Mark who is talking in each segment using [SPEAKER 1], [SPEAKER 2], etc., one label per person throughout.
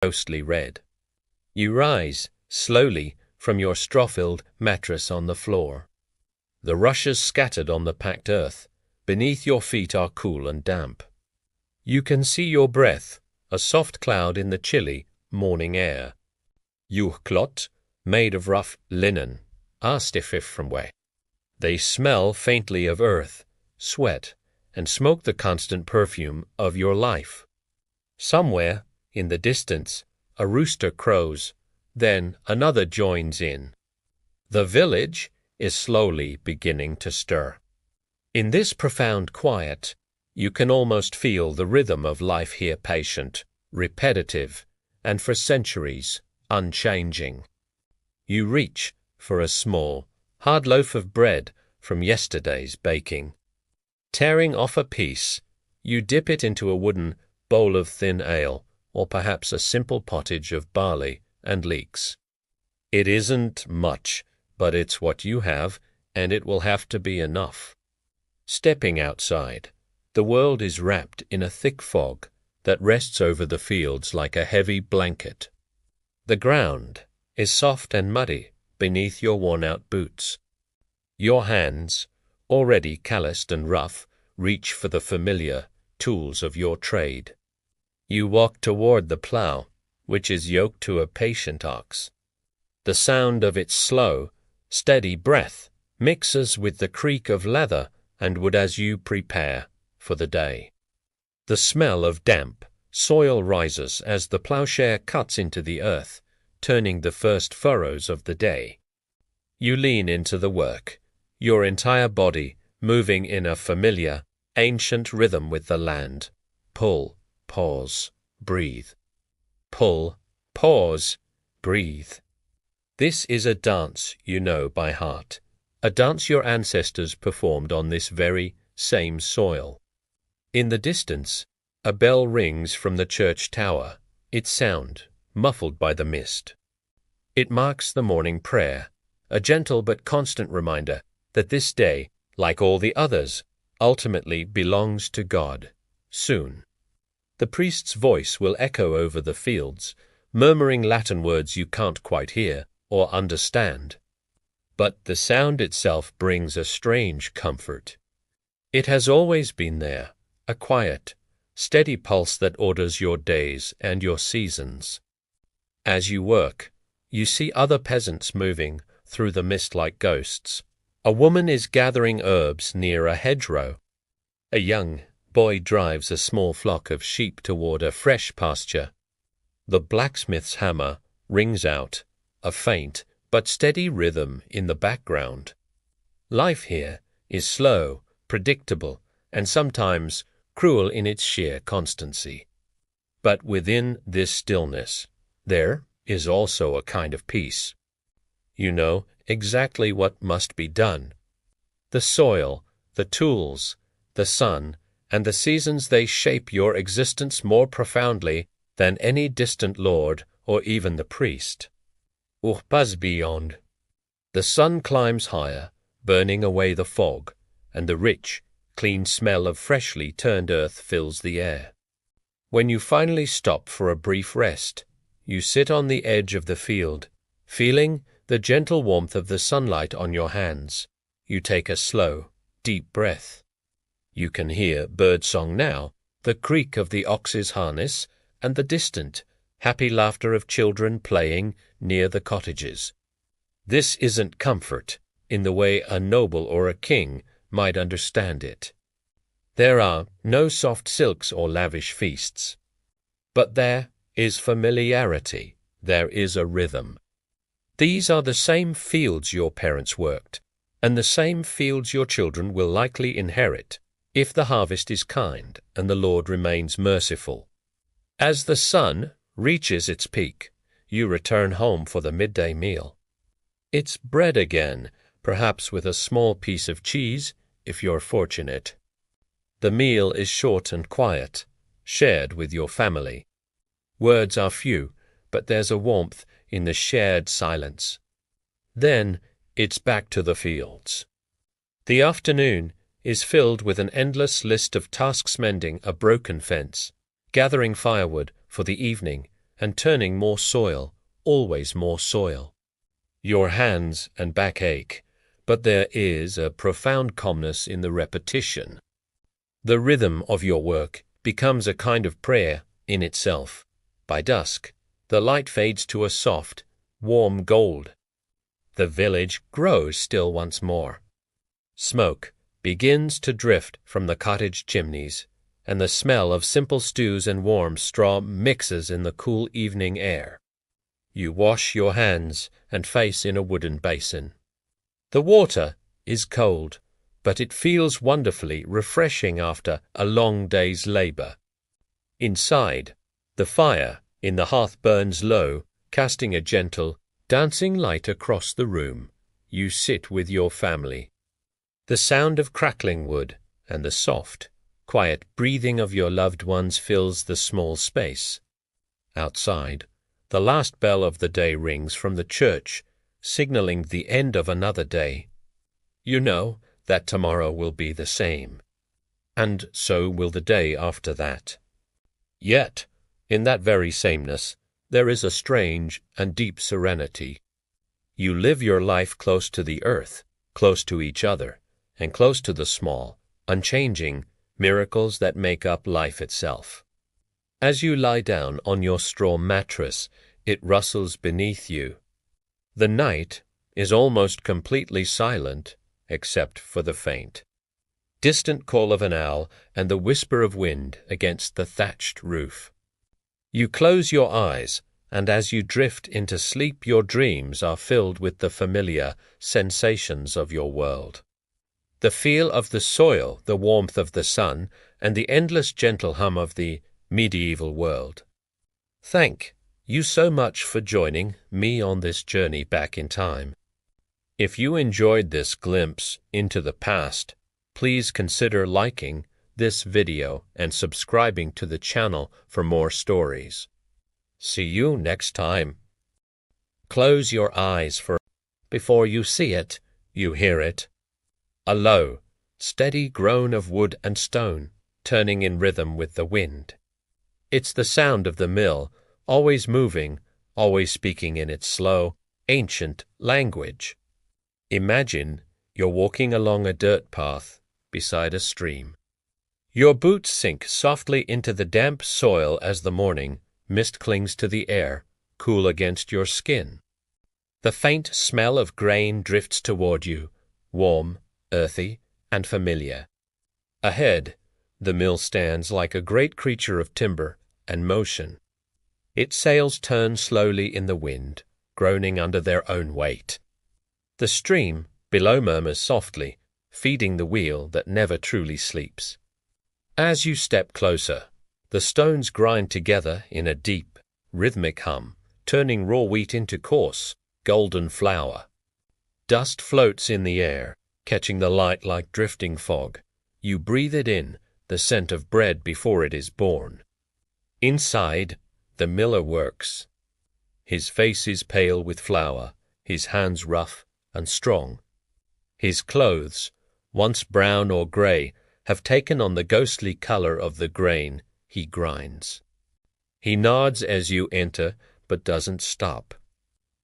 [SPEAKER 1] ghostly red. You rise, slowly, from your straw-filled mattress on the floor. The rushes scattered on the packed earth beneath your feet are cool and damp. You can see your breath, a soft cloud in the chilly morning air. Juchklot, made of rough linen, astifif from way. They smell faintly of earth, sweat, and smoke the constant perfume of your life. Somewhere, in the distance, a rooster crows, then another joins in. The village is slowly beginning to stir. In this profound quiet, you can almost feel the rhythm of life here, patient, repetitive, and for centuries unchanging. You reach for a small, hard loaf of bread from yesterday's baking. Tearing off a piece, you dip it into a wooden bowl of thin ale, or perhaps a simple pottage of barley and leeks. It isn't much, but it's what you have, and it will have to be enough. Stepping outside, the world is wrapped in a thick fog that rests over the fields like a heavy blanket. The ground is soft and muddy beneath your worn-out boots. Your hands, already calloused and rough, reach for the familiar tools of your trade. You walk toward the plow, which is yoked to a patient ox. The sound of its slow, steady breath mixes with the creak of leather and wood as you prepare for the day. The smell of damp soil rises as the plowshare cuts into the earth, turning the first furrows of the day. You lean into the work, your entire body moving in a familiar, ancient rhythm with the land. Pull, pause, breathe. Pull, pause, breathe. This is a dance you know by heart, a dance your ancestors performed on this very same soil. In the distance, a bell rings from the church tower, its sound muffled by the mist. It marks the morning prayer, a gentle but constant reminder that this day, like all the others, ultimately belongs to God. Soon, the priest's voice will echo over the fields, murmuring Latin words you can't quite hear or understand. But the sound itself brings a strange comfort. It has always been there, a quiet, steady pulse that orders your days and your seasons. As you work, you see other peasants moving through the mist like ghosts. A woman is gathering herbs near a hedgerow. A young boy drives a small flock of sheep toward a fresh pasture. The blacksmith's hammer rings out, a faint but steady rhythm in the background. Life here is slow, predictable, and sometimes cruel in its sheer constancy. But within this stillness, there is also a kind of peace. You know exactly what must be done. The soil, the tools, the sun, and the seasons, they shape your existence more profoundly than any distant lord or even the priest. Pas beyond. The sun climbs higher, burning away the fog, and the rich, clean smell of freshly turned earth fills the air. When you finally stop for a brief rest, you sit on the edge of the field, feeling the gentle warmth of the sunlight on your hands. You take a slow, deep breath. You can hear birdsong now, the creak of the ox's harness, and the distant, happy laughter of children playing near the cottages. This isn't comfort in the way a noble or a king might understand it. There are no soft silks or lavish feasts. But there is familiarity, there is a rhythm. These are the same fields your parents worked, and the same fields your children will likely inherit, if the harvest is kind and the Lord remains merciful. As the sun reaches its peak, you return home for the midday meal. It's bread again, perhaps with a small piece of cheese, if you're fortunate. The meal is short and quiet, shared with your family. Words are few, but there's a warmth in the shared silence. Then it's back to the fields. The afternoon is filled with an endless list of tasks: mending a broken fence, gathering firewood for the evening, and turning more soil, always more soil. Your hands and back ache, but there is a profound calmness in the repetition. The rhythm of your work becomes a kind of prayer in itself. By dusk, the light fades to a soft, warm gold. The village grows still once more. Smoke begins to drift from the cottage chimneys, and the smell of simple stews and warm straw mixes in the cool evening air. You wash your hands and face in a wooden basin. The water is cold, but it feels wonderfully refreshing after a long day's labor. Inside, the fire in the hearth burns low, casting a gentle, dancing light across the room. You sit with your family. The sound of crackling wood and the soft, quiet breathing of your loved ones fills the small space. Outside, the last bell of the day rings from the church, signaling the end of another day. You know that tomorrow will be the same, and so will the day after that. Yet, in that very sameness, there is a strange and deep serenity. You live your life close to the earth, close to each other, and close to the small, unchanging miracles that make up life itself. As you lie down on your straw mattress, it rustles beneath you. The night is almost completely silent, except for the faint, distant call of an owl and the whisper of wind against the thatched roof. You close your eyes, and as you drift into sleep, your dreams are filled with the familiar sensations of your world. The feel of the soil, the warmth of the sun, and the endless gentle hum of the medieval world. Thank you so much for joining me on this journey back in time. If you enjoyed this glimpse into the past, please consider liking this video and subscribing to the channel for more stories. See you next time. Close your eyes before you see it, you hear it. A low, steady groan of wood and stone, turning in rhythm with the wind. It's the sound of the mill, always moving, always speaking in its slow, ancient language. Imagine you're walking along a dirt path beside a stream. Your boots sink softly into the damp soil as the morning mist clings to the air, cool against your skin. The faint smell of grain drifts toward you, warm, earthy, and familiar. Ahead, the mill stands like a great creature of timber and motion. Its sails turn slowly in the wind, groaning under their own weight. The stream below murmurs softly, feeding the wheel that never truly sleeps. As you step closer, the stones grind together in a deep, rhythmic hum, turning raw wheat into coarse, golden flour. Dust floats in the air, catching the light like drifting fog. You breathe it in, the scent of bread before it is born. Inside, the miller works. His face is pale with flour, his hands rough and strong. His clothes, once brown or grey, have taken on the ghostly colour of the grain he grinds. He nods as you enter, but doesn't stop.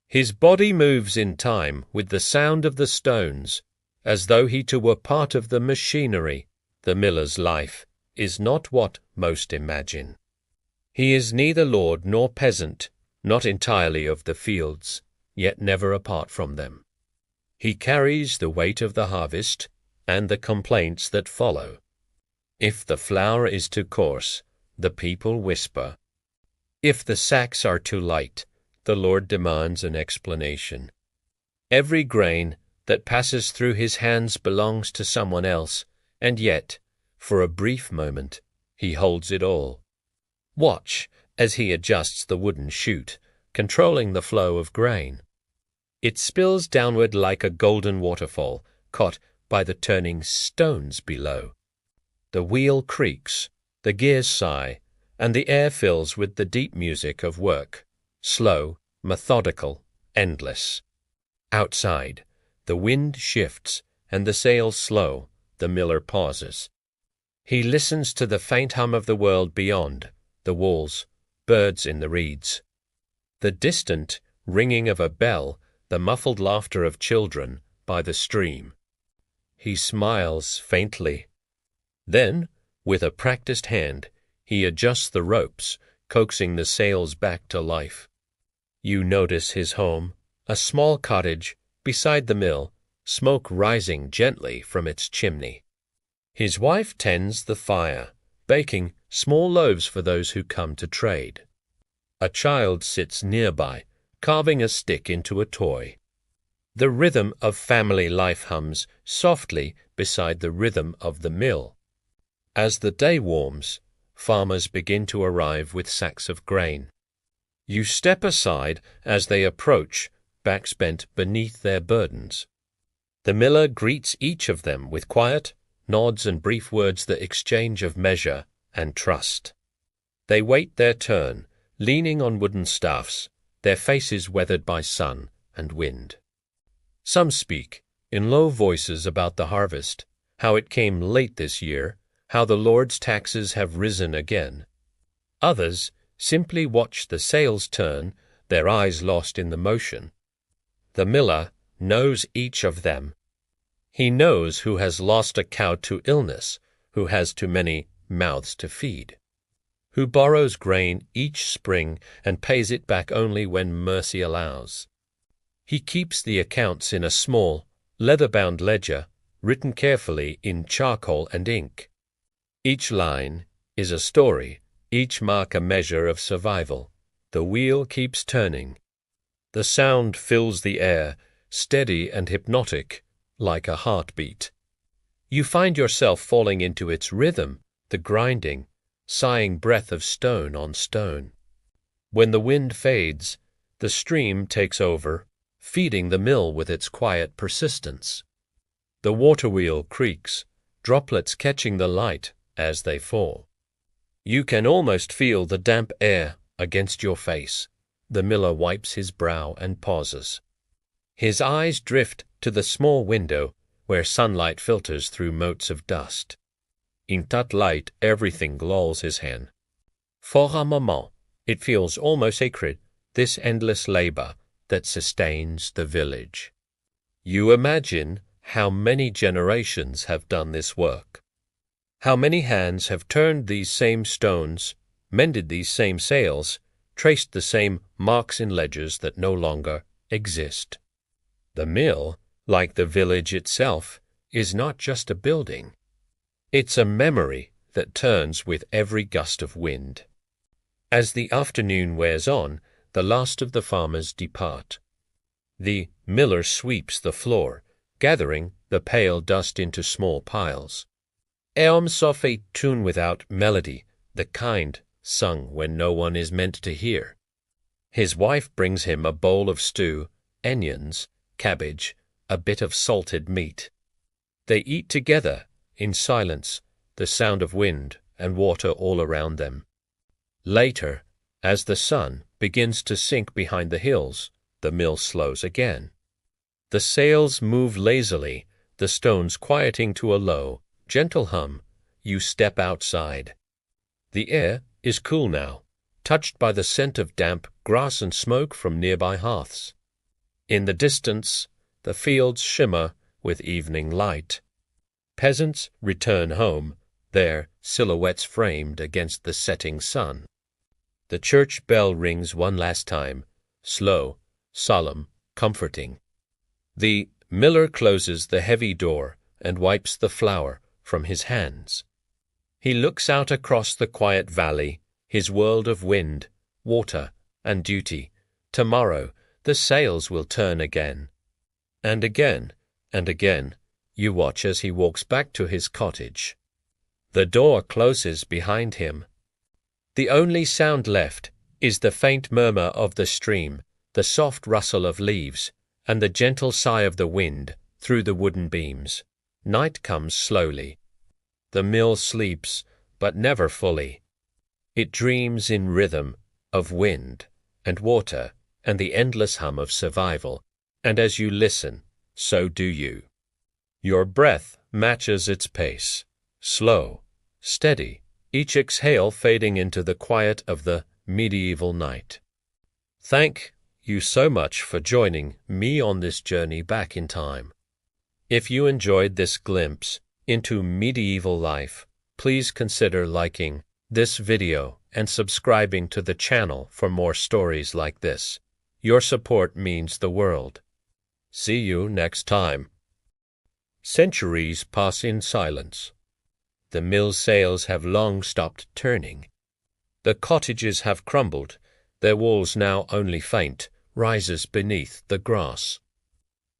[SPEAKER 1] His body moves in time with the sound of the stones, as though he too were part of the machinery. The miller's life is not what most imagine. He is neither lord nor peasant, not entirely of the fields, yet never apart from them. He carries the weight of the harvest and the complaints that follow. If the flour is too coarse, the people whisper. If the sacks are too light, the Lord demands an explanation. Every grain that passes through his hands belongs to someone else, and yet, for a brief moment, he holds it all. Watch as he adjusts the wooden chute, controlling the flow of grain. It spills downward like a golden waterfall, caught by the turning stones below. The wheel creaks, the gears sigh, and the air fills with the deep music of work, slow, methodical, endless. Outside, the wind shifts, and the sails slow. The miller pauses. He listens to the faint hum of the world beyond, the walls, birds in the reeds. the distant ringing of a bell, the muffled laughter of children by the stream. He smiles faintly. Then, with a practiced hand, he adjusts the ropes, coaxing the sails back to life. You notice his home, a small cottage beside the mill, smoke rising gently from its chimney. His wife tends the fire, baking small loaves for those who come to trade. A child sits nearby, carving a stick into a toy. The rhythm of family life hums softly beside the rhythm of the mill. As the day warms, farmers begin to arrive with sacks of grain. You step aside as they approach, backs bent beneath their burdens. The miller greets each of them with quiet nods and brief words that exchange of measure and trust. They wait their turn, leaning on wooden staffs, their faces weathered by sun and wind. Some speak, in low voices, about the harvest, how it came late this year, how the Lord's taxes have risen again. Others simply watch the sails turn, their eyes lost in the motion. The miller knows each of them. He knows who has lost a cow to illness, who has too many mouths to feed, who borrows grain each spring and pays it back only when mercy allows. He keeps the accounts in a small, leather-bound ledger, written carefully in charcoal and ink. Each line is a story, each mark a measure of survival. The wheel keeps turning. The sound fills the air, steady and hypnotic, like a heartbeat. You find yourself falling into its rhythm, the grinding, sighing breath of stone on stone. When the wind fades, the stream takes over, feeding the mill with its quiet persistence. The water wheel creaks, droplets catching the light as they fall. You can almost feel the damp air against your face. The miller wipes his brow and pauses. His eyes drift to the small window where sunlight filters through motes of dust. In that light, everything lulls his hand. For a moment, it feels almost sacred, this endless labor that sustains the village. You imagine how many generations have done this work. How many hands have turned these same stones, mended these same sails, traced the same marks in ledgers that no longer exist. The mill, like the village itself, is not just a building. It's a memory that turns with every gust of wind. As the afternoon wears on, the last of the farmers depart. The miller sweeps the floor, gathering the pale dust into small piles. Elm soft a tune without melody, the kind sung when no one is meant to hear. His wife brings him a bowl of stew, onions, cabbage, a bit of salted meat. They eat together, in silence, the sound of wind and water all around them. Later, as the sun begins to sink behind the hills, the mill slows again. The sails move lazily, the stones quieting to a low, gentle hum. You step outside. The air is cool now, touched by the scent of damp grass and smoke from nearby hearths. In the distance, the fields shimmer with evening light. Peasants return home, their silhouettes framed against the setting sun. The church bell rings one last time, slow, solemn, comforting. The miller closes the heavy door and wipes the flour from his hands. He looks out across the quiet valley, his world of wind, water, and duty. Tomorrow the sails will turn again. And again, and again, you watch as he walks back to his cottage. The door closes behind him. The only sound left is the faint murmur of the stream, the soft rustle of leaves, and the gentle sigh of the wind through the wooden beams. Night comes slowly. The mill sleeps, but never fully. It dreams in rhythm of wind and water and the endless hum of survival, and as you listen, so do you. Your breath matches its pace, slow, steady, each exhale fading into the quiet of the medieval night. Thank you so much for joining me on this journey back in time. If you enjoyed this glimpse into medieval life, please consider liking this video and subscribing to the channel for more stories like this. Your support means the world. See you next time. Centuries pass in silence. The mill sails have long stopped turning. The cottages have crumbled, their walls now only faint rises beneath the grass.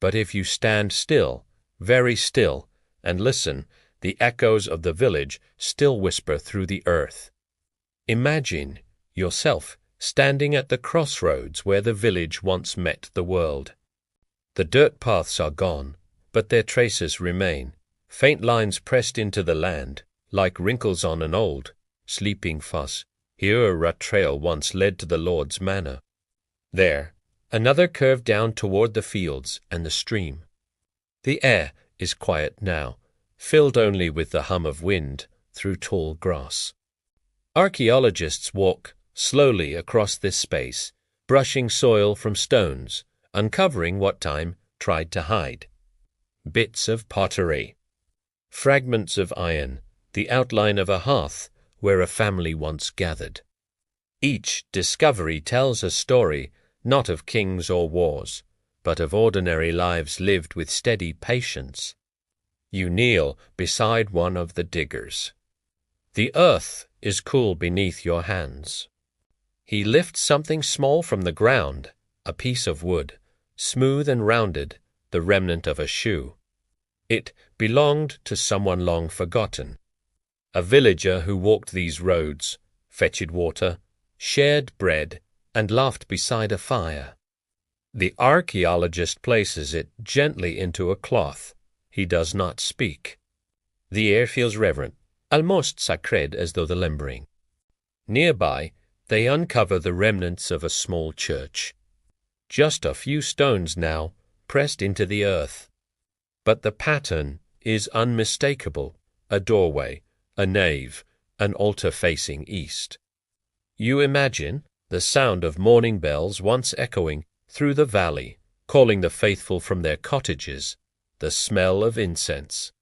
[SPEAKER 1] But if you stand still, very still, and listen, the echoes of the village still whisper through the earth. Imagine yourself standing at the crossroads where the village once met the world. The dirt paths are gone, but their traces remain, faint lines pressed into the land, like wrinkles on an old, sleeping fuss. Here a rut trail once led to the Lord's manor. There, another curved down toward the fields and the stream. The air is quiet now, filled only with the hum of wind through tall grass. Archaeologists walk slowly across this space, brushing soil from stones, uncovering what time tried to hide. Bits of pottery, fragments of iron, the outline of a hearth where a family once gathered. Each discovery tells a story not of kings or wars, but of ordinary lives lived with steady patience. You kneel beside one of the diggers. The earth is cool beneath your hands. He lifts something small from the ground, a piece of wood, smooth and rounded, the remnant of a shoe. It belonged to someone long forgotten. A villager who walked these roads, fetched water, shared bread, and laughed beside a fire. The archaeologist places it gently into a cloth. He does not speak. The air feels reverent, almost sacred, as though the limbering. Nearby, they uncover the remnants of a small church. Just a few stones now, pressed into the earth. But the pattern is unmistakable, a doorway, a nave, an altar facing east. You imagine the sound of morning bells once echoing through the valley, calling the faithful from their cottages, the smell of incense.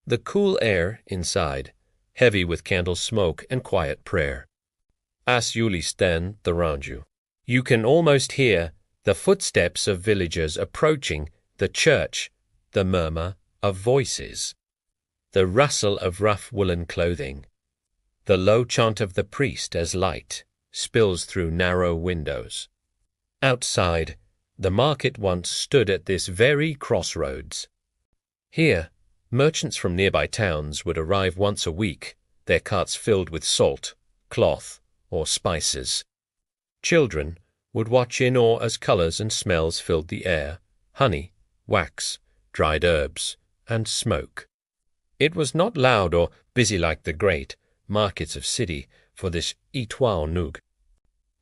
[SPEAKER 1] The cool air inside, heavy with candle smoke and quiet prayer. As you stand around you, you can almost hear the footsteps of villagers approaching the church, the murmur of voices, the rustle of rough woolen clothing, the low chant of the priest as light spills through narrow windows. Outside, the market once stood at this very crossroads. Here, merchants from nearby towns would arrive once a week, their carts filled with salt, cloth, or spices. Children would watch in awe as colors and smells filled the air, honey, wax, dried herbs, and smoke. It was not loud or busy like the great markets of city for this Etoile Noug.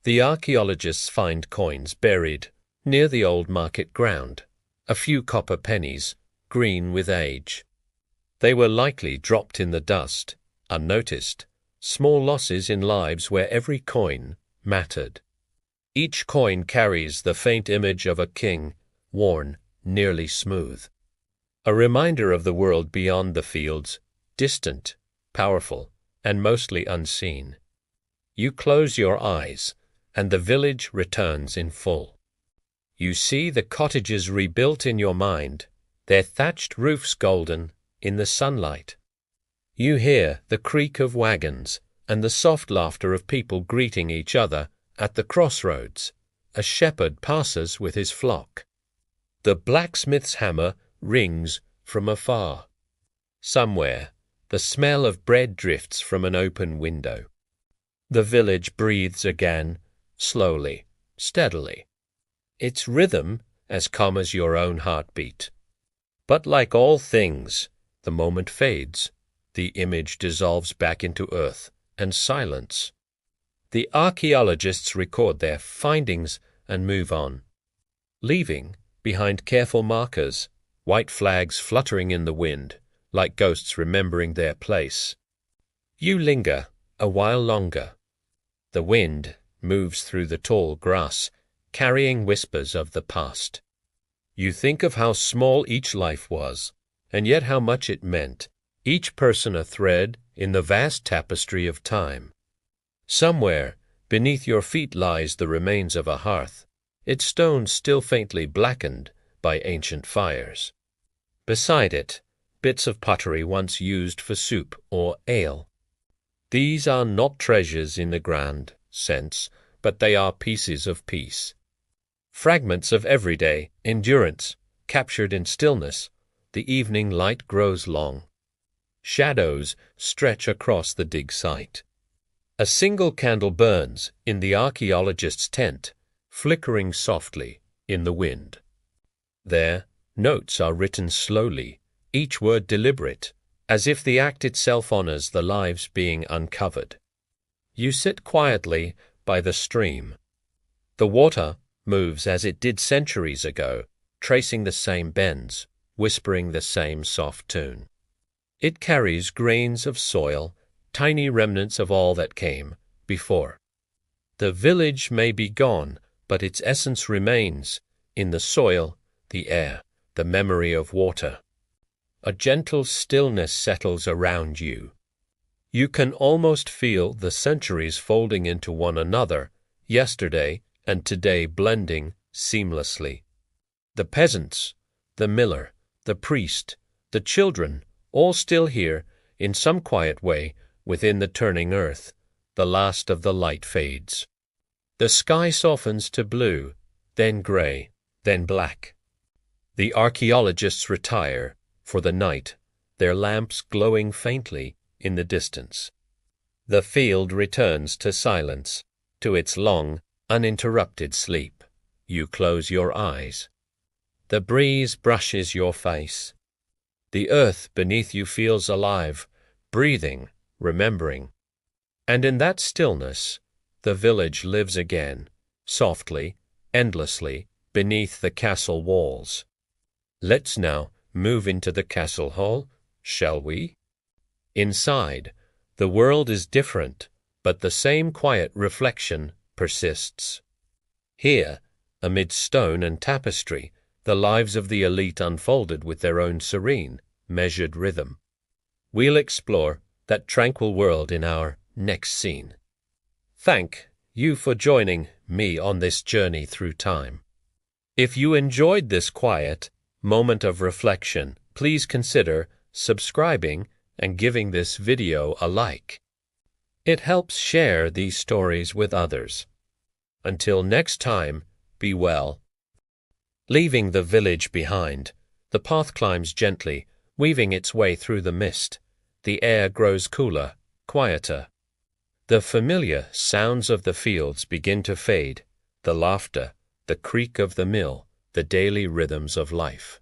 [SPEAKER 1] The archaeologists find coins buried near the old market ground, a few copper pennies, green with age. They were likely dropped in the dust, unnoticed, small losses in lives where every coin mattered. Each coin carries the faint image of a king, worn nearly smooth. A reminder of the world beyond the fields, distant, powerful, and mostly unseen. You close your eyes, and the village returns in full. You see the cottages rebuilt in your mind, their thatched roofs golden in the sunlight. You hear the creak of wagons and the soft laughter of people greeting each other at the crossroads. A shepherd passes with his flock. The blacksmith's hammer rings from afar. Somewhere, the smell of bread drifts from an open window. The village breathes again, slowly, steadily. Its rhythm as calm as your own heartbeat. But like all things, the moment fades. The image dissolves back into earth and silence. The archaeologists record their findings and move on, leaving behind careful markers, white flags fluttering in the wind, like ghosts remembering their place. You linger a while longer. The wind moves through the tall grass, carrying whispers of the past. You think of how small each life was, and yet how much it meant, each person a thread in the vast tapestry of time. Somewhere, beneath your feet lies the remains of a hearth, its stones still faintly blackened by ancient fires. Beside it, bits of pottery once used for soup or ale. These are not treasures in the grand sense, but they are pieces of peace. Fragments of everyday endurance, captured in stillness. The evening light grows long. Shadows stretch across the dig site. A single candle burns in the archaeologist's tent, flickering softly in the wind. There, notes are written slowly, each word deliberate, as if the act itself honors the lives being uncovered. You sit quietly by the stream. The water moves as it did centuries ago, tracing the same bends, whispering the same soft tune. It carries grains of soil, tiny remnants of all that came before. The village may be gone, but its essence remains in the soil, the air, the memory of water. A gentle stillness settles around you. You can almost feel the centuries folding into one another, yesterday and today blending seamlessly. The peasants, the miller, the priest, the children, all still here, in some quiet way, within the turning earth. The last of the light fades. The sky softens to blue, then gray, then black. The archaeologists retire for the night, their lamps glowing faintly in the distance. The field returns to silence, to its long, uninterrupted sleep. You close your eyes. The breeze brushes your face. The earth beneath you feels alive, breathing, remembering. And in that stillness, the village lives again, softly, endlessly, beneath the castle walls. Let's now move into the castle hall, shall we? Inside, the world is different, but the same quiet reflection persists. Here, amid stone and tapestry, the lives of the elite unfolded with their own serene, measured rhythm. We'll explore that tranquil world in our next scene. Thank you for joining me on this journey through time. If you enjoyed this quiet moment of reflection, please consider subscribing and giving this video a like. It helps share these stories with others. Until next time, be well. Leaving the village behind, the path climbs gently, weaving its way through the mist. The air grows cooler, quieter. The familiar sounds of the fields begin to fade, the laughter, the creak of the mill, the daily rhythms of life.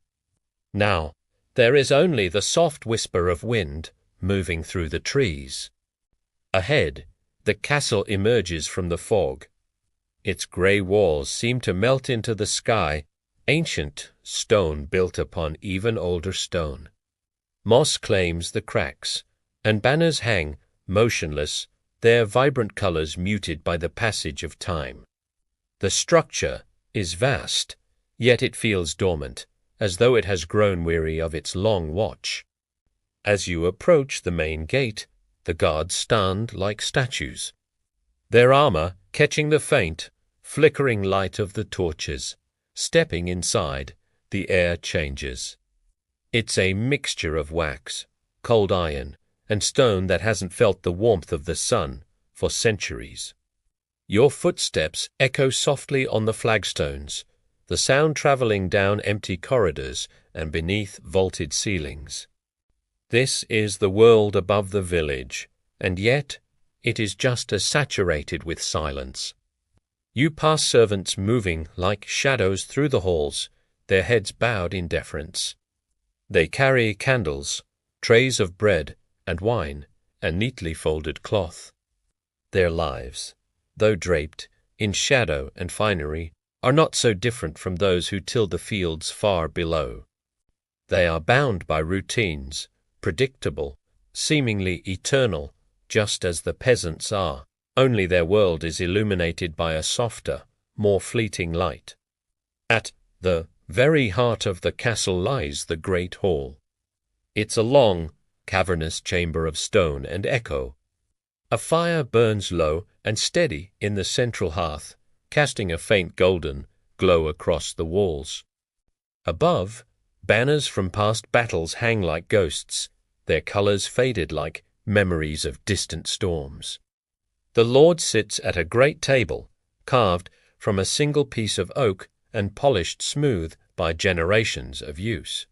[SPEAKER 1] Now, there is only the soft whisper of wind moving through the trees. Ahead, the castle emerges from the fog. Its grey walls seem to melt into the sky, ancient stone built upon even older stone. Moss claims the cracks, and banners hang, motionless, their vibrant colors muted by the passage of time. The structure is vast, yet it feels dormant, as though it has grown weary of its long watch. As you approach the main gate, the guards stand like statues, their armor catching the faint, flickering light of the torches. Stepping inside, the air changes. It's a mixture of wax, cold iron, and stone that hasn't felt the warmth of the sun for centuries. Your footsteps echo softly on the flagstones, the sound traveling down empty corridors and beneath vaulted ceilings. This is the world above the village, and yet it is just as saturated with silence. You pass servants moving like shadows through the halls, their heads bowed in deference. They carry candles, trays of bread and wine, and neatly folded cloth. Their lives, though draped in shadow and finery, are not so different from those who till the fields far below. They are bound by routines, predictable, seemingly eternal, just as the peasants are. Only their world is illuminated by a softer, more fleeting light. At the very heart of the castle lies the great hall. It's a long, cavernous chamber of stone and echo. A fire burns low and steady in the central hearth, casting a faint golden glow across the walls. Above, banners from past battles hang like ghosts, their colors faded like memories of distant storms. The Lord sits at a great table, carved from a single piece of oak and polished smooth by generations of use.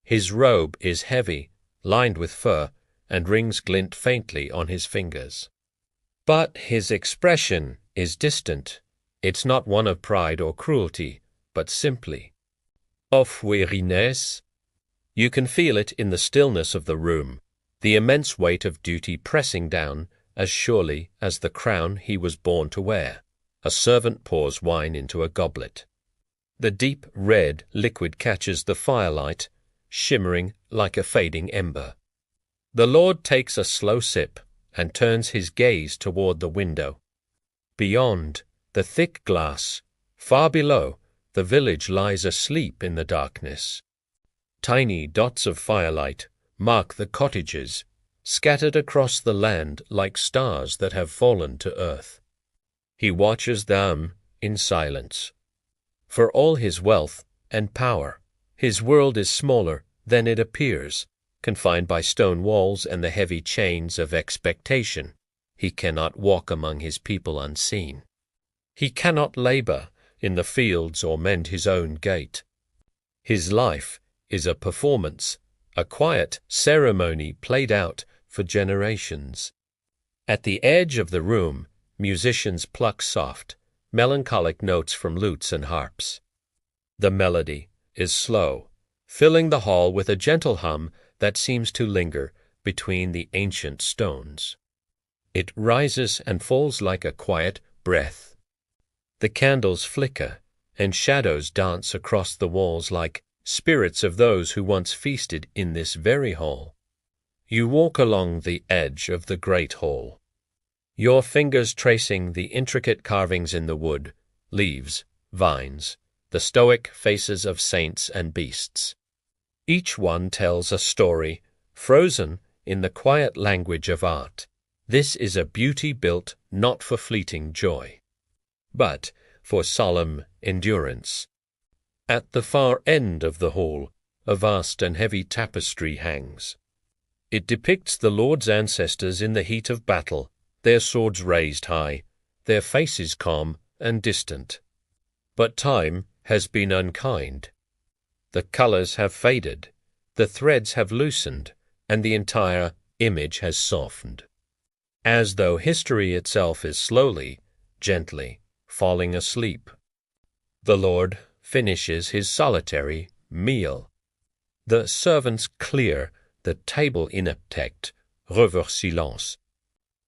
[SPEAKER 1] His robe is heavy, lined with fur, and rings glint faintly on his fingers. But his expression is distant. It's not one of pride or cruelty, but simply of weariness. You can feel it in the stillness of the room, the immense weight of duty pressing down as surely as the crown he was born to wear. A servant pours wine into a goblet. The deep red liquid catches the firelight, shimmering like a fading ember. The Lord takes a slow sip and turns his gaze toward the window. Beyond, the thick glass, far below, the village lies asleep in the darkness. Tiny dots of firelight mark the cottages, scattered across the land like stars that have fallen to earth. He watches them in silence. For all his wealth and power, his world is smaller than it appears, confined by stone walls and the heavy chains of expectation. He cannot walk among his people unseen. He cannot labor in the fields or mend his own gate. His life is a performance, a quiet ceremony played out for generations. At the edge of the room, musicians pluck soft, melancholic notes from lutes and harps. The melody is slow, filling the hall with a gentle hum that seems to linger between the ancient stones. It rises and falls like a quiet breath. The candles flicker, and shadows dance across the walls like spirits of those who once feasted in this very hall. You walk along the edge of the great hall, your fingers tracing the intricate carvings in the wood, leaves, vines, the stoic faces of saints and beasts. Each one tells a story, frozen in the quiet language of art. This is a beauty built not for fleeting joy, but for solemn endurance. At the far end of the hall, a vast and heavy tapestry hangs. It depicts the Lord's ancestors in the heat of battle, their swords raised high, their faces calm and distant. But time has been unkind. The colors have faded, the threads have loosened, and the entire image has softened, as though history itself is slowly, gently, falling asleep. The Lord finishes his solitary meal. The servants clear the table ineptect, rever silence.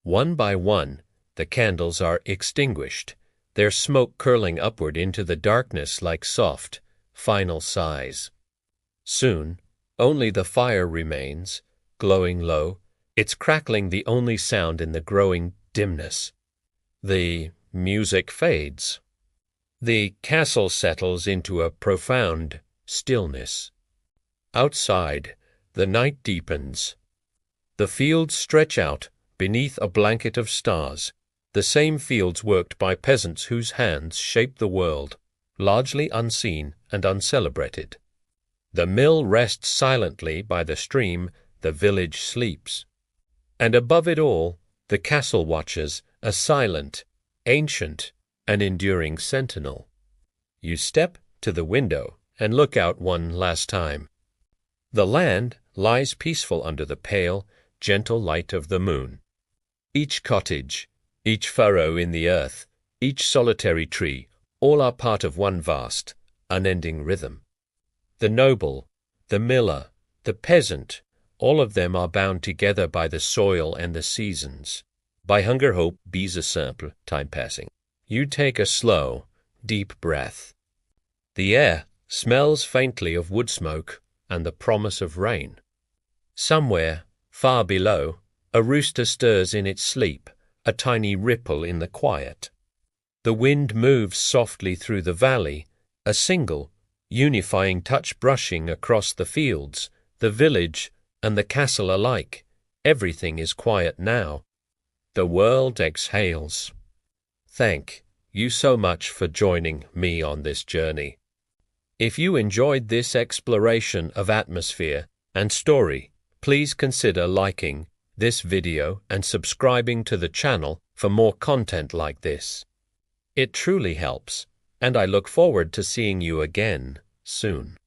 [SPEAKER 1] One by one, the candles are extinguished, their smoke curling upward into the darkness like soft, final sighs. Soon, only the fire remains, glowing low, its crackling the only sound in the growing dimness. The music fades. The castle settles into a profound stillness. Outside, the night deepens. The fields stretch out beneath a blanket of stars, the same fields worked by peasants whose hands shaped the world, largely unseen and uncelebrated. The mill rests silently by the stream, the village sleeps. And above it all, the castle watches, a silent, ancient, and enduring sentinel. You step to the window and look out one last time. The land lies peaceful under the pale, gentle light of the moon. Each cottage, each furrow in the earth, each solitary tree, all are part of one vast, unending rhythm. The noble, the miller, the peasant, all of them are bound together by the soil and the seasons, by hunger, hope, bise simple, time passing. You take a slow, deep breath. The air smells faintly of wood smoke and the promise of rain. Somewhere, far below, a rooster stirs in its sleep, a tiny ripple in the quiet. The wind moves softly through the valley, a single, unifying touch brushing across the fields, the village, and the castle alike. Everything is quiet now. The world exhales. Thank you so much for joining me on this journey. If you enjoyed this exploration of atmosphere and story, please consider liking this video and subscribing to the channel for more content like this. It truly helps, and I look forward to seeing you again soon.